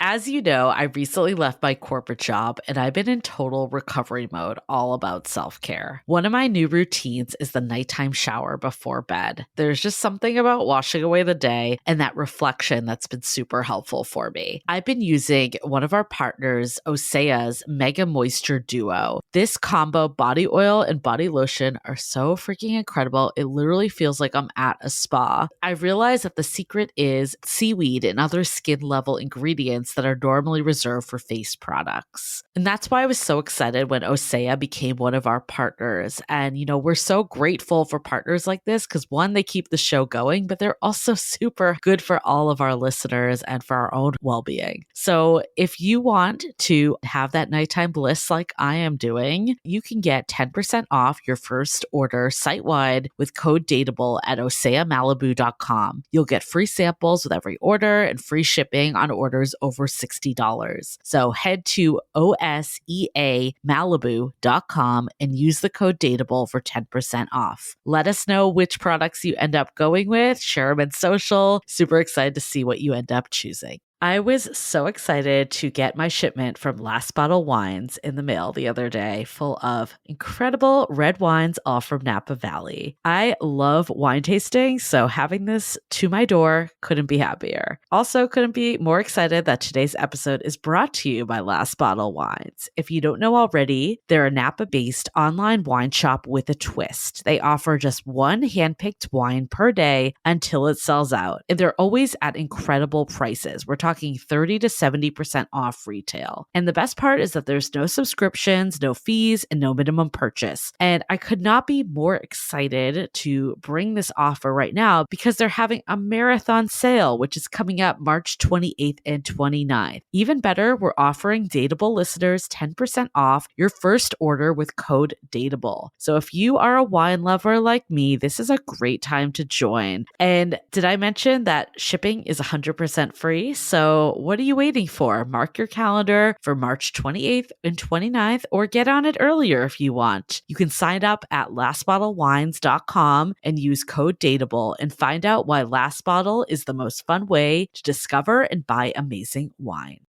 As you know, I recently left my corporate job and I've been in total recovery mode, all about self-care. One of my new routines is the nighttime shower before bed. There's just something about washing away the day and that reflection that's been super helpful for me. I've been using one of our partners, Osea's Mega Moisture Duo. This combo body oil and body lotion are so freaking incredible. It literally feels like I'm at a spa. I realized that the secret is seaweed and other skin level ingredients that are normally reserved for face products. And that's why I was so excited when Osea became one of our partners. And, we're so grateful for partners like this because one, they keep the show going, but they're also super good for all of our listeners and for our own well-being. So if you want to have that nighttime bliss like I am doing, you can get 10% off your first order site-wide with code Dateable at oseamalibu.com. You'll get free samples with every order and free shipping on orders over $60. So head to oseamalibu.com and use the code Dateable for 10% off. Let us know which products you end up going with, share them in social. Super excited to see what you end up choosing. I was so excited to get my shipment from Last Bottle Wines in the mail the other day, full of incredible red wines, all from Napa Valley. I love wine tasting, so having this to my door couldn't be happier. Also, couldn't be more excited that today's episode is brought to you by Last Bottle Wines. If you don't know already, they're a Napa-based online wine shop with a twist. They offer just one handpicked wine per day until it sells out, and they're always at incredible prices. We're talking 30 to 70% off retail. And the best part is that there's no subscriptions, no fees, and no minimum purchase. And I could not be more excited to bring this offer right now because they're having a marathon sale, which is coming up March 28th and 29th. Even better, we're offering Dateable listeners 10% off your first order with code Dateable. So if you are a wine lover like me, this is a great time to join. And did I mention that shipping is 100% free? So what are you waiting for? Mark your calendar for March 28th and 29th or get on it earlier if you want. You can sign up at lastbottlewines.com and use code Dateable and find out why Last Bottle is the most fun way to discover and buy amazing wine.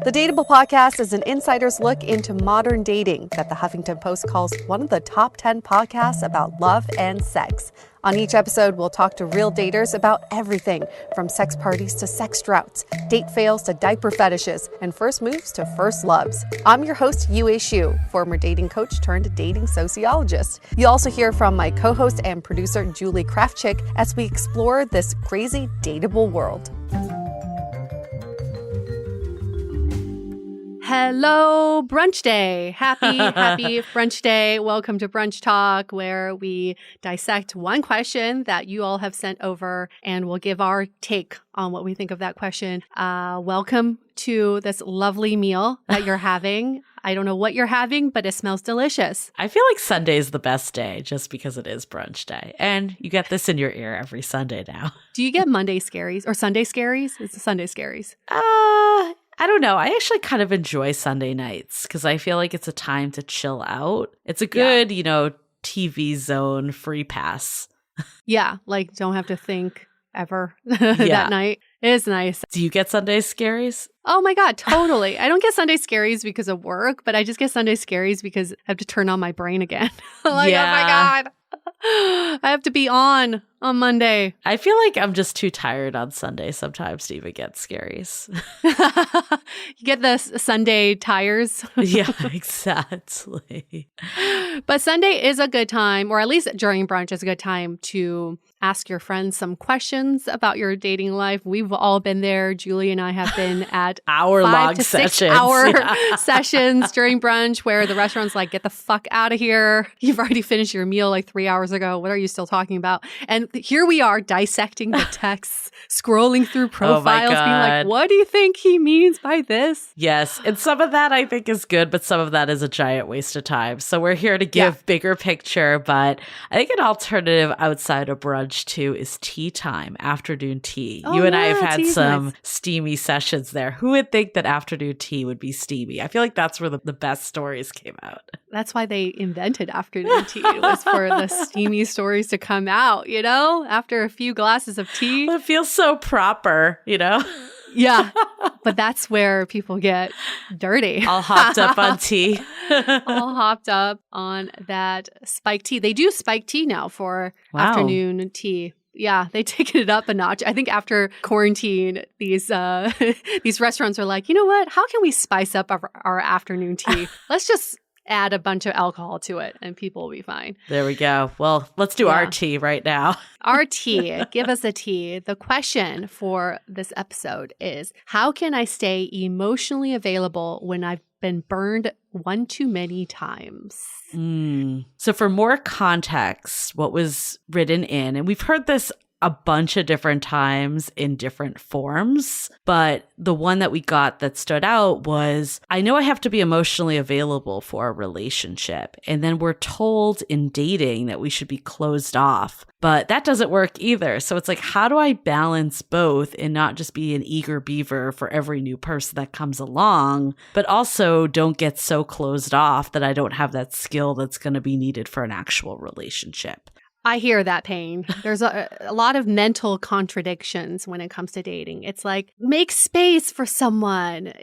The Dateable podcast is an insider's look into modern dating that the Huffington Post calls one of the top 10 podcasts about love and sex. On each episode, we'll talk to real daters about everything from sex parties to sex droughts, date fails to diaper fetishes, and first moves to first loves. I'm your host, Yue Xu, former dating coach turned dating sociologist. You'll also hear from my co-host and producer, Julie Krafchick, as we explore this crazy dateable world. Hello, Brunch Day. Happy Brunch Day. Welcome to Brunch Talk, where we dissect one question that you all have sent over, and we'll give our take on what we think of that question. Welcome to this lovely meal that you're having. I don't know what you're having, but it smells delicious. I feel like Sunday is the best day just because it is brunch day. And you get this in your ear every Sunday now. Do you get Monday scaries or Sunday scaries? It's the Sunday scaries. I don't know. I actually kind of enjoy Sunday nights because I feel like it's a time to chill out. It's a good, TV zone free pass. Yeah, like don't have to think ever that night. It is nice. Do you get Sunday scaries? Oh my God, totally. I don't get Sunday scaries because of work, but I just get Sunday scaries because I have to turn on my brain again. Oh my God. I have to be on Monday. I feel like I'm just too tired on Sunday sometimes to even get scaries. You get the Sunday tires. Yeah, exactly. But Sunday is a good time, or at least during brunch is a good time to ask your friends some questions about your dating life. We've all been there. Julie and I have been at hour-long 5 to 6 sessions. hour sessions during brunch where the restaurant's like, get the fuck out of here. You've already finished your meal like 3 hours ago. What are you still talking about? And here we are dissecting the texts, scrolling through profiles, being like, what do you think he means by this? Yes. And some of that I think is good, but some of that is a giant waste of time. So we're here to give bigger picture. But I think an alternative outside of brunch too is tea time, afternoon tea. You and I have had some steamy sessions there. Who would think that afternoon tea would be steamy? I feel like that's where the best stories came out. That's why they invented afternoon tea. It was for the steamy stories to come out, after a few glasses of tea. It feels so proper, Yeah. But that's where people get dirty. All hopped up on tea. All hopped up on that spiked tea. They do spiked tea now for afternoon tea. Yeah, they taken it up a notch. I think after quarantine, these restaurants are like, you know what? How can we spice up our afternoon tea? Let's just add a bunch of alcohol to it and people will be fine. There we go. Well, let's do our tea right now. Our tea. Give us a tea. The question for this episode is, how can I stay emotionally available when I've been burned one too many times? So for more context, what was written in, and we've heard this a bunch of different times in different forms, but the one that we got that stood out was, I know I have to be emotionally available for a relationship. And then we're told in dating that we should be closed off, but that doesn't work either. So it's like, how do I balance both and not just be an eager beaver for every new person that comes along, but also don't get so closed off that I don't have that skill that's going to be needed for an actual relationship? I hear that pain. There's a lot of mental contradictions when it comes to dating. It's like, make space for someone,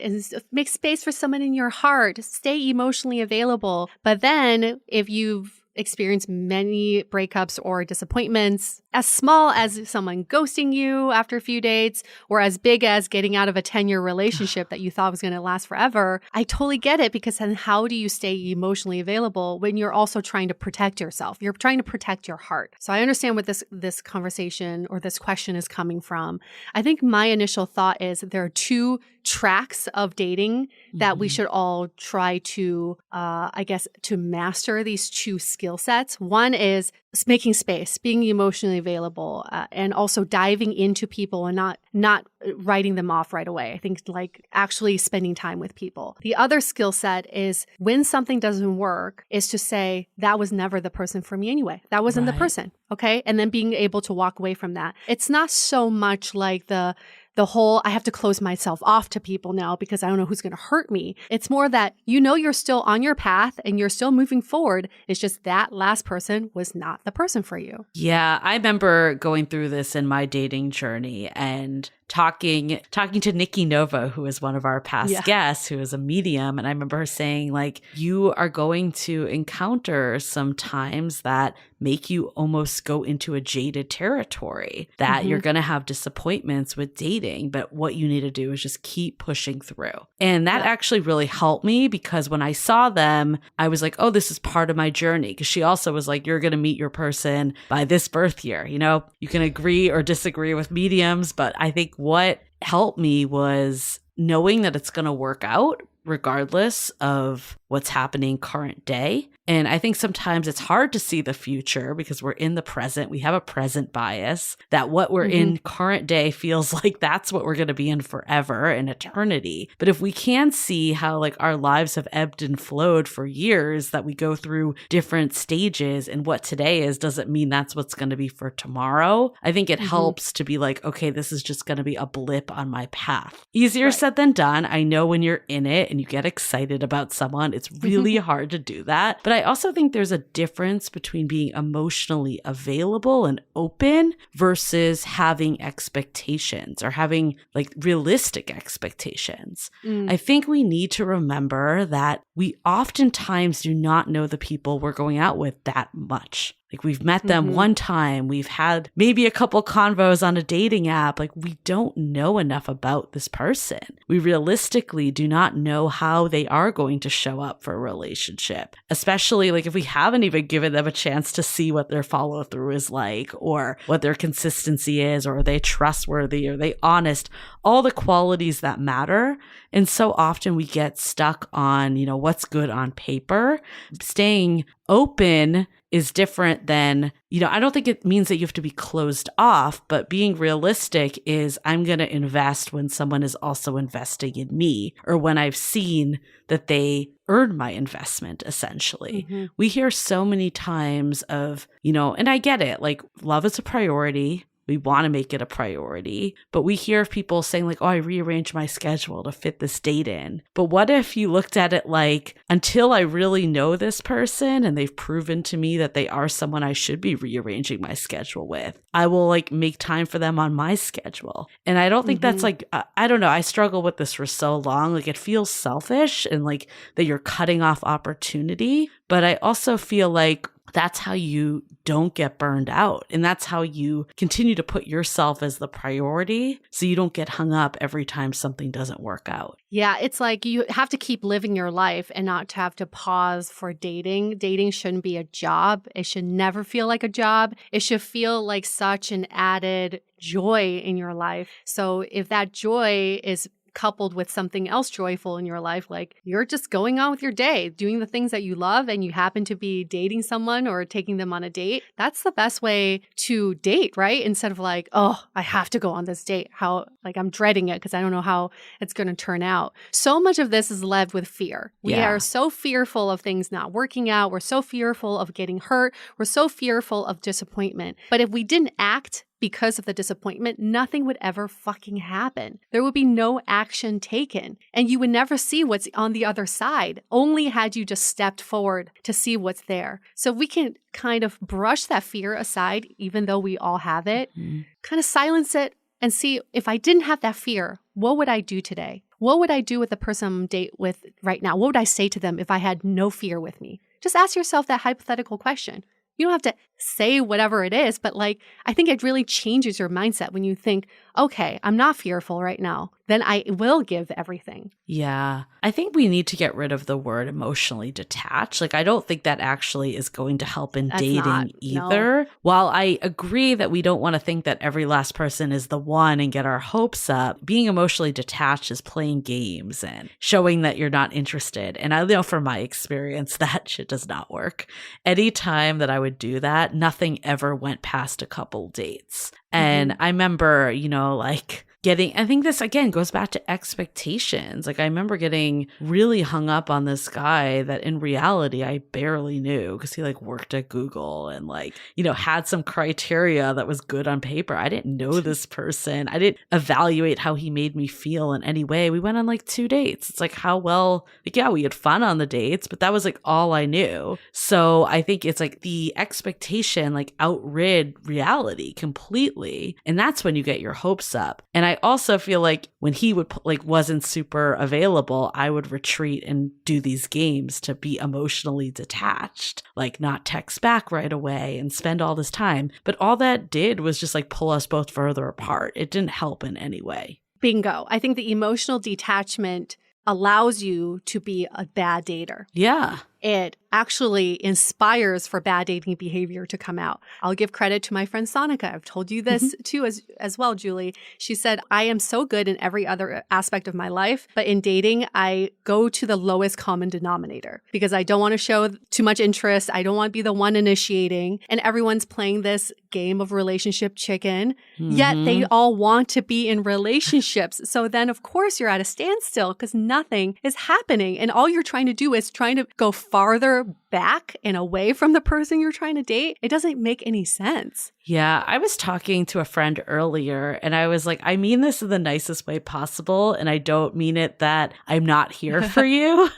make space for someone in your heart, stay emotionally available. But then if you've experienced many breakups or disappointments, as small as someone ghosting you after a few dates, or as big as getting out of a 10-year relationship that you thought was going to last forever, I totally get it, because then how do you stay emotionally available when you're also trying to protect yourself? You're trying to protect your heart. So I understand what this conversation or this question is coming from. I think my initial thought is there are two tracks of dating that we should all try to, to master these two skill sets. One is making space, being emotionally available, and also diving into people and not writing them off right away. I think like actually spending time with people. The other skill set is when something doesn't work is to say, that was never the person for me anyway. That wasn't the person. Okay. And then being able to walk away from that. It's not so much like the whole, I have to close myself off to people now because I don't know who's going to hurt me. It's more that, you're still on your path and you're still moving forward. It's just that last person was not the person for you. Yeah, I remember going through this in my dating journey and talking to Nikki Nova, who is one of our past guests, who is a medium. And I remember her saying, like, you are going to encounter some times that make you almost go into a jaded territory, that you're going to have disappointments with dating, but what you need to do is just keep pushing through. And that actually really helped me, because when I saw them, I was like, oh, this is part of my journey. Because she also was like, you're going to meet your person by this birth year. You can agree or disagree with mediums, but I think what helped me was knowing that it's going to work out regardless of what's happening current day. And I think sometimes it's hard to see the future because we're in the present. We have a present bias that what we're in current day feels like that's what we're going to be in forever, in eternity. But if we can see how like our lives have ebbed and flowed for years, that we go through different stages, and what today is doesn't mean that's what's going to be for tomorrow. I think it helps to be like, okay, this is just going to be a blip on my path. Easier said than done. I know when you're in it and you get excited about someone, it's really hard to do that. But I also think there's a difference between being emotionally available and open versus having expectations or having like realistic expectations. I think we need to remember that we oftentimes do not know the people we're going out with that much. Like we've met them one time, we've had maybe a couple convos on a dating app. Like we don't know enough about this person. We realistically do not know how they are going to show up for a relationship, especially like if we haven't even given them a chance to see what their follow through is like, or what their consistency is, or are they trustworthy, are they honest, all the qualities that matter. And so often we get stuck on, what's good on paper. Staying open is different than, I don't think it means that you have to be closed off, but being realistic is I'm going to invest when someone is also investing in me, or when I've seen that they earned my investment, essentially. We hear so many times of, and I get it, like love is a priority. We want to make it a priority. But we hear of people saying like, oh, I rearranged my schedule to fit this date in. But what if you looked at it like, until I really know this person and they've proven to me that they are someone I should be rearranging my schedule with, I will like make time for them on my schedule. And I don't think that's like, I don't know. I struggle with this for so long. Like it feels selfish and like that you're cutting off opportunity. But I also feel like that's how you don't get burned out. And that's how you continue to put yourself as the priority so you don't get hung up every time something doesn't work out. Yeah, it's like you have to keep living your life and not to have to pause for dating. Dating shouldn't be a job. It should never feel like a job. It should feel like such an added joy in your life. So if that joy is coupled with something else joyful in your life, like you're just going on with your day, doing the things that you love, and you happen to be dating someone or taking them on a date, that's the best way to date, right? Instead of like, oh, I have to go on this date. How, like, I'm dreading it because I don't know how it's going to turn out. So much of this is led with fear. We are so fearful of things not working out. We're so fearful of getting hurt. We're so fearful of disappointment. But if we didn't act because of the disappointment, nothing would ever fucking happen. There would be no action taken, and you would never see what's on the other side, only had you just stepped forward to see what's there. So we can kind of brush that fear aside, even though we all have it, kind of silence it and see, if I didn't have that fear, what would I do today? What would I do with the person I'm on a date with right now? What would I say to them if I had no fear with me? Just ask yourself that hypothetical question. You don't have to say whatever it is, but like, I think it really changes your mindset when you think, okay, I'm not fearful right now. Then I will give everything. Yeah. I think we need to get rid of the word emotionally detached. Like, I don't think that actually is going to help in dating either. No. While I agree that we don't want to think that every last person is the one and get our hopes up, being emotionally detached is playing games and showing that you're not interested. And I know from my experience, that shit does not work. Anytime that I would do that, nothing ever went past a couple dates. And I remember, you know, like I think this again goes back to expectations. Like I remember getting really hung up on this guy that in reality I barely knew because he like worked at Google and like, you know, had some criteria that was good on paper. I didn't know this person. I didn't evaluate how he made me feel in any way. We went on like 2 dates. It's like how well, like, yeah, we had fun on the dates, but that was like all I knew. So I think it's like the expectation like outrid reality completely. And that's when you get your hopes up. And I also feel like when he would like wasn't super available, I would retreat and do these games to be emotionally detached, like not text back right away and spend all this time. But all that did was just like pull us both further apart. It didn't help in any way. Bingo. I think the emotional detachment allows you to be a bad dater. Yeah. It actually inspires for bad dating behavior to come out. I'll give credit to my friend Sonika. I've told you this too as well, Julie. She said, I am so good in every other aspect of my life, but in dating, I go to the lowest common denominator because I don't want to show too much interest. I don't want to be the one initiating. And everyone's playing this game of relationship chicken, yet they all want to be in relationships. So then, of course, you're at a standstill because nothing is happening. And all you're trying to do is trying to go farther back and away from the person you're trying to date. It doesn't make any sense. Yeah, I was talking to a friend earlier and I was like, I mean this in the nicest way possible. And I don't mean it that I'm not here for you,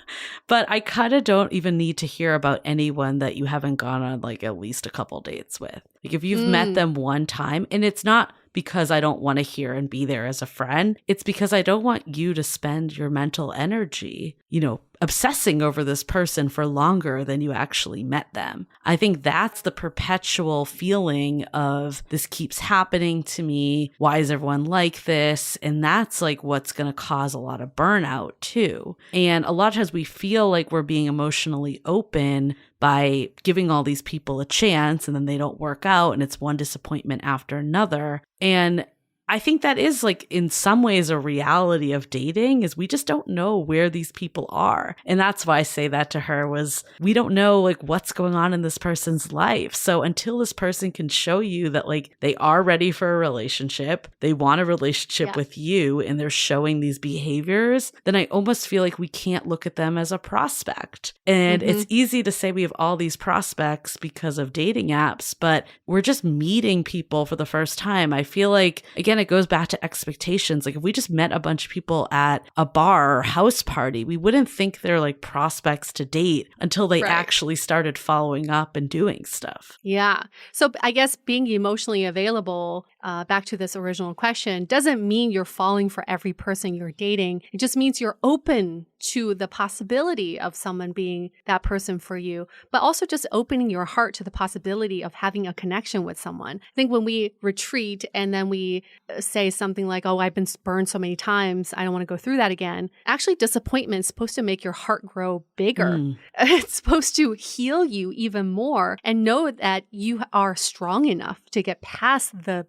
but I kind of don't even need to hear about anyone that you haven't gone on like at least a couple dates with. Like if you've met them one time, and it's not because I don't want to hear and be there as a friend. It's because I don't want you to spend your mental energy, you know, obsessing over this person for longer than you actually met them. I think that's the perpetual feeling of this keeps happening to me. Why is everyone like this? And that's like what's going to cause a lot of burnout too. And a lot of times we feel like we're being emotionally open by giving all these people a chance and then they don't work out and it's one disappointment after another. And I think that is like in some ways a reality of dating is we just don't know where these people are. And that's why I say that to her was we don't know like what's going on in this person's life. So until this person can show you that like they are ready for a relationship, they want a relationship with you, and they're showing these behaviors, then I almost feel like we can't look at them as a prospect. And it's easy to say we have all these prospects because of dating apps, but we're just meeting people for the first time. I feel like, again, it goes back to expectations. Like if we just met a bunch of people at a bar or house party, we wouldn't think they're like prospects to date until they actually started following up and doing stuff. Yeah. So I guess being emotionally available, back to this original question, doesn't mean you're falling for every person you're dating. It just means you're open to the possibility of someone being that person for you, but also just opening your heart to the possibility of having a connection with someone. I think when we retreat and then we say something like, oh, I've been burned so many times, I don't want to go through that again. Actually, disappointment is supposed to make your heart grow bigger. It's supposed to heal you even more and know that you are strong enough to get past the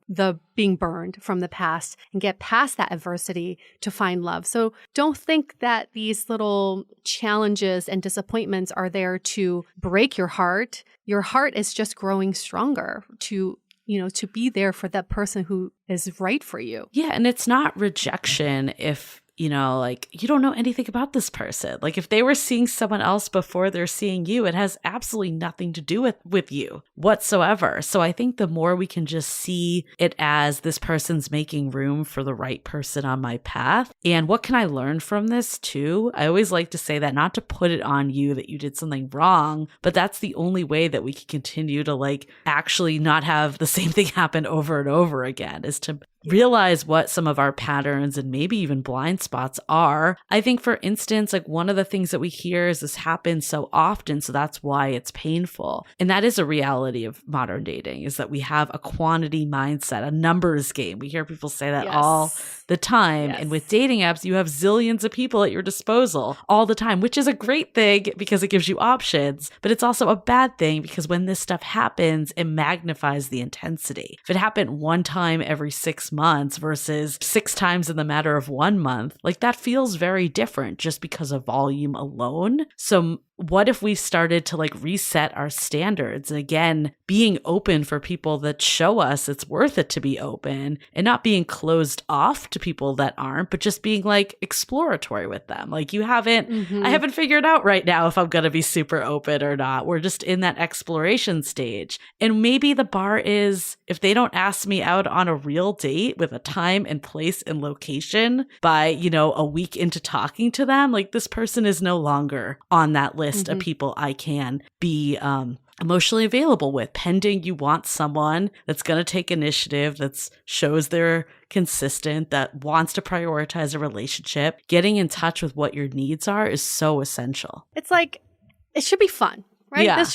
being burned from the past and get past that adversity to find love. So don't think that these little challenges and disappointments are there to break your heart. Your heart is just growing stronger to be there for that person who is right for you. Yeah. And it's not rejection if, like you don't know anything about this person. Like if they were seeing someone else before they're seeing you, it has absolutely nothing to do with you whatsoever. So I think the more we can just see it as this person's making room for the right person on my path. And what can I learn from this too? I always like to say that, not to put it on you that you did something wrong, but that's the only way that we can continue to like actually not have the same thing happen over and over again, is to realize what some of our patterns and maybe even blind spots are. I think, for instance, like one of the things that we hear is this happens so often, so that's why it's painful. And that is a reality of modern dating, is that we have a quantity mindset, a numbers game. We hear people say that all the time. And with dating apps, you have zillions of people at your disposal all the time, which is a great thing because it gives you options, but it's also a bad thing because when this stuff happens, it magnifies the intensity. If it happened one time every 6 months versus 6 times in the matter of 1 month, like that feels very different just because of volume alone. So what if we started to like reset our standards? Again, being open for people that show us it's worth it to be open, and not being closed off to people that aren't, but just being like exploratory with them. Like I haven't figured out right now if I'm going to be super open or not. We're just in that exploration stage. And maybe the bar is, if they don't ask me out on a real date with a time and place and location by, a week into talking to them, like this person is no longer on that list of people I can be emotionally available with, pending you want someone that's going to take initiative, that shows they're consistent, that wants to prioritize a relationship. Getting in touch with what your needs are is so essential. It's like, it should be fun. Right? Yeah. This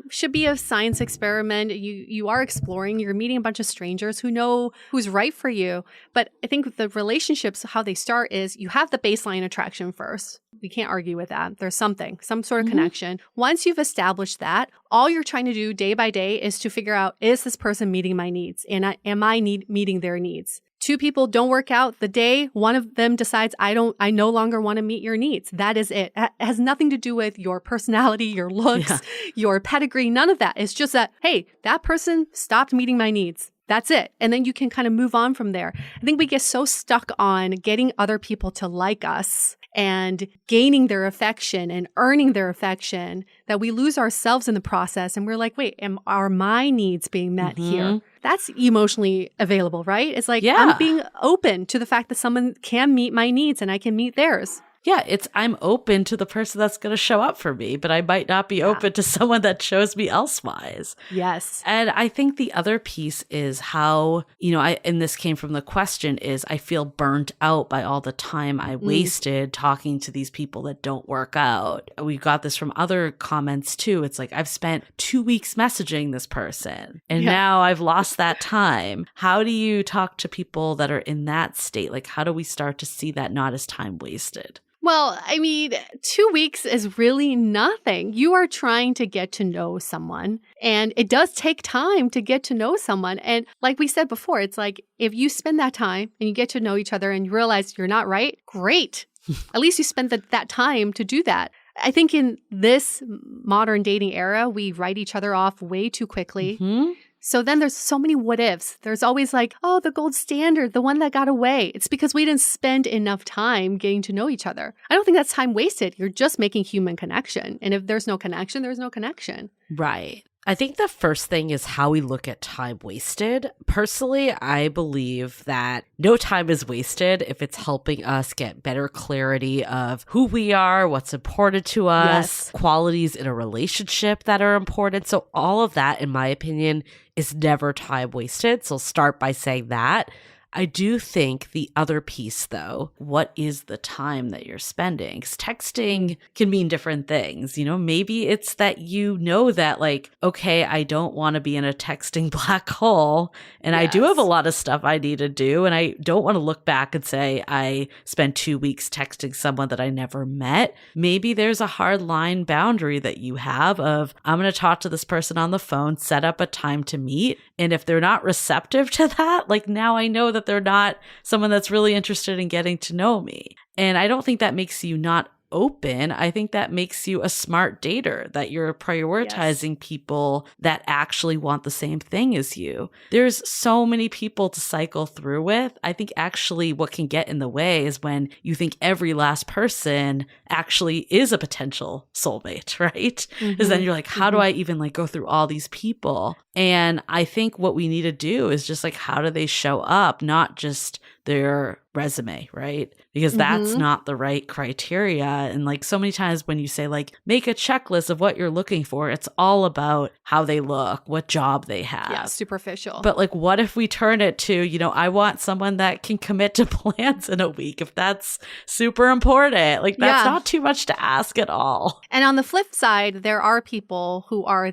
should be a science experiment. You are exploring, you're meeting a bunch of strangers who know who's right for you. But I think the relationships, how they start is you have the baseline attraction first. We can't argue with that. There's some sort of connection. Once you've established that, all you're trying to do day by day is to figure out, is this person meeting my needs? And am I meeting their needs? 2 people don't work out. The day one of them decides, I no longer want to meet your needs. That is it. It has nothing to do with your personality, your looks, your pedigree, none of that. It's just that, hey, that person stopped meeting my needs. That's it. And then you can kind of move on from there. I think we get so stuck on getting other people to like us and gaining their affection and earning their affection that we lose ourselves in the process. And we're like, wait, are my needs being met here? That's emotionally available, right? It's like, I'm being open to the fact that someone can meet my needs and I can meet theirs. Yeah, I'm open to the person that's going to show up for me, but I might not be open to someone that shows me elsewise. Yes. And I think the other piece is how, and this came from the question, is I feel burnt out by all the time I wasted talking to these people that don't work out. We got this from other comments too. It's like, I've spent 2 weeks messaging this person and now I've lost that time. How do you talk to people that are in that state? Like, how do we start to see that not as time wasted? Well, I mean, 2 weeks is really nothing. You are trying to get to know someone, and it does take time to get to know someone. And like we said before, it's like if you spend that time and you get to know each other and you realize you're not right, great. At least you spend that time to do that. I think in this modern dating era, we write each other off way too quickly. Mm-hmm. So then there's so many what ifs. There's always like, oh, the gold standard, the one that got away. It's because we didn't spend enough time getting to know each other. I don't think that's time wasted. You're just making human connection. And if there's no connection, there's no connection. Right. I think the first thing is how we look at time wasted. Personally, I believe that no time is wasted if it's helping us get better clarity of who we are, what's important to us, qualities in a relationship that are important. So all of that, in my opinion, is never time wasted. So I'll start by saying that. I do think the other piece, though, what is the time that you're spending? 'Cause texting can mean different things. You know, maybe it's that you know that, like, okay, I don't want to be in a texting black hole, and I do have a lot of stuff I need to do, and I don't want to look back and say I spent 2 weeks texting someone that I never met. Maybe there's a hard line boundary that you have of, I'm going to talk to this person on the phone, set up a time to meet, and if they're not receptive to that, like, now I know that they're not someone that's really interested in getting to know me. And I don't think that makes you not open. I think that makes you a smart dater, that you're prioritizing people that actually want the same thing as you. There's so many people to cycle through with. I think actually what can get in the way is when you think every last person actually is a potential soulmate, right? Because then you're like, how do I even like go through all these people? And I think what we need to do is just like, how do they show up? Not just their resume, right? Because that's not the right criteria. And like so many times when you say like, make a checklist of what you're looking for, it's all about how they look, what job they have. Yeah, superficial. But like, what if we turn it to, you know, I want someone that can commit to plans in a week, if that's super important. Like that's not too much to ask at all. And on the flip side, there are people who are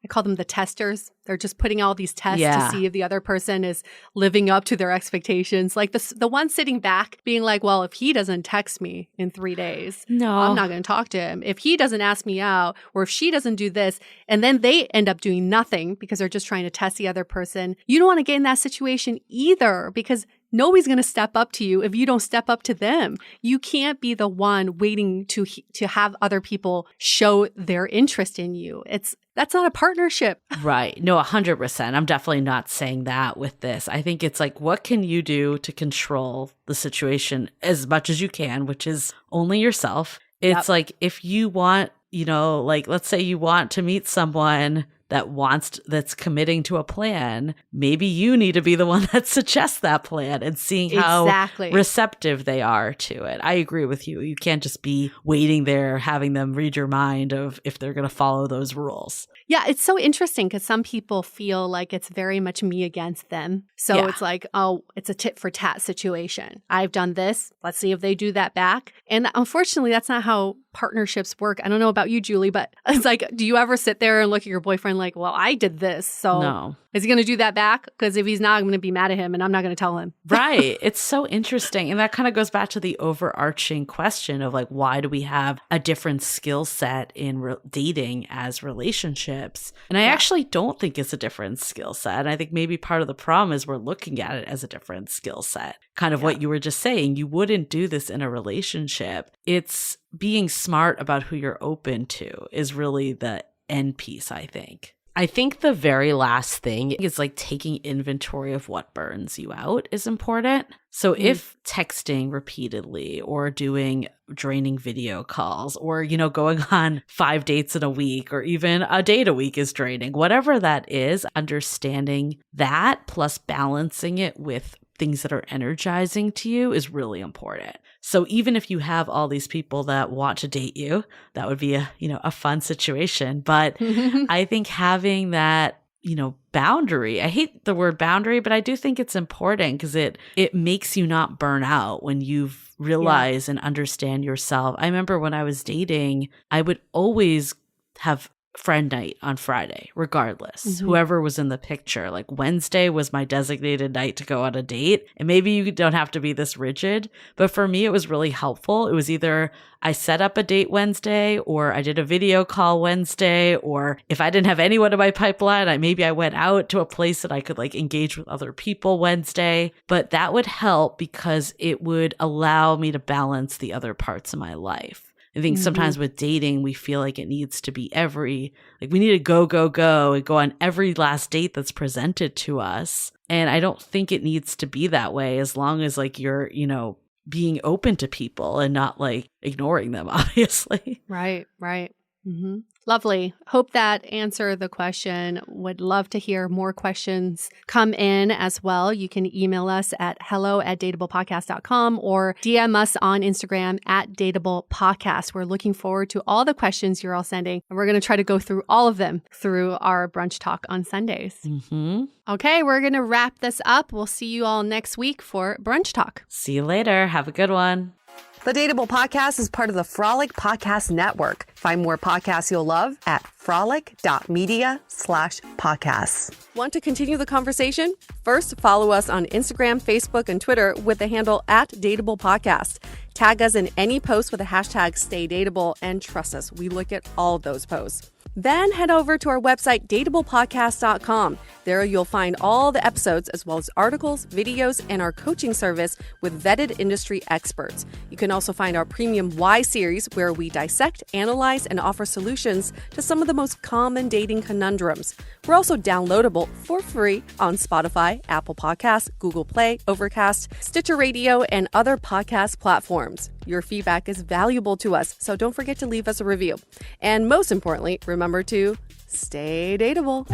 I call them the testers. They're just putting all these tests to see if the other person is living up to their expectations. Like the one sitting back being like, well, if he doesn't text me in 3 days, I'm not going to talk to him. If he doesn't ask me out, or if she doesn't do this, and then they end up doing nothing because they're just trying to test the other person. You don't want to get in that situation either, because nobody's going to step up to you if you don't step up to them. You can't be the one waiting to have other people show their interest in you. That's not a partnership. Right. No, 100%. I'm definitely not saying that with this. I think it's like, what can you do to control the situation as much as you can, which is only yourself. It's like, if you want, you know, like, let's say you want to meet someone that's committing to a plan, maybe you need to be the one that suggests that plan and seeing how receptive they are to it. I agree with you. You can't just be waiting there, having them read your mind of if they're going to follow those rules. Yeah, it's so interesting because some people feel like it's very much me against them. So it's like, oh, it's a tit for tat situation. I've done this. Let's see if they do that back. And unfortunately, that's not how partnerships work. I don't know about you, Julie, but it's like, do you ever sit there and look at your boyfriend like, well, I did this, so is he going to do that back? Because if he's not, I'm going to be mad at him and I'm not going to tell him. Right. It's so interesting. And that kind of goes back to the overarching question of like, why do we have a different skill set in dating as relationships? And I actually don't think it's a different skill set. And I think maybe part of the problem is we're looking at it as a different skill set. Kind of what you were just saying. You wouldn't do this in a relationship. It's being smart about who you're open to is really the end piece, I think. I think the very last thing is like taking inventory of what burns you out is important. So if texting repeatedly or doing draining video calls or, you know, going on 5 dates in a week or even a date a week is draining, whatever that is, understanding that plus balancing it with things that are energizing to you is really important. So even if you have all these people that want to date you, that would be a fun situation. But I think having that, boundary, I hate the word boundary, but I do think it's important because it makes you not burn out when you've realized and understand yourself. I remember when I was dating, I would always have friend night on Friday, regardless. Whoever was in the picture, like Wednesday was my designated night to go on a date. And maybe you don't have to be this rigid, but for me, it was really helpful. It was either I set up a date Wednesday, or I did a video call Wednesday, or if I didn't have anyone in my pipeline, maybe I went out to a place that I could like engage with other people Wednesday. But that would help because it would allow me to balance the other parts of my life. I think sometimes with dating, we feel like it needs to be we need to go and go on every last date that's presented to us. And I don't think it needs to be that way, as long as like you're, being open to people and not like ignoring them, obviously. Right. Lovely. Hope that answered the question. Would love to hear more questions come in as well. You can email us at hello@dateablepodcast.com or DM us on Instagram @dateablepodcast. We're looking forward to all the questions you're all sending, and we're going to try to go through all of them through our brunch talk on Sundays. Okay, we're going to wrap this up. We'll see you all next week for brunch talk. See you later. Have a good one. The Dateable Podcast is part of the Frolic Podcast Network. Find more podcasts you'll love at frolic.media/podcasts. Want to continue the conversation? First, follow us on Instagram, Facebook, and Twitter with the handle @Dateable Podcast. Tag us in any post with the hashtag #StayDateable, and trust us, we look at all of those posts. Then head over to our website, dateablepodcast.com. There you'll find all the episodes as well as articles, videos, and our coaching service with vetted industry experts. You can also find our premium Why series, where we dissect, analyze, and offer solutions to some of the most common dating conundrums. We're also downloadable for free on Spotify, Apple Podcasts, Google Play, Overcast, Stitcher Radio, and other podcast platforms. Your feedback is valuable to us, so don't forget to leave us a review. And most importantly, remember to stay dateable.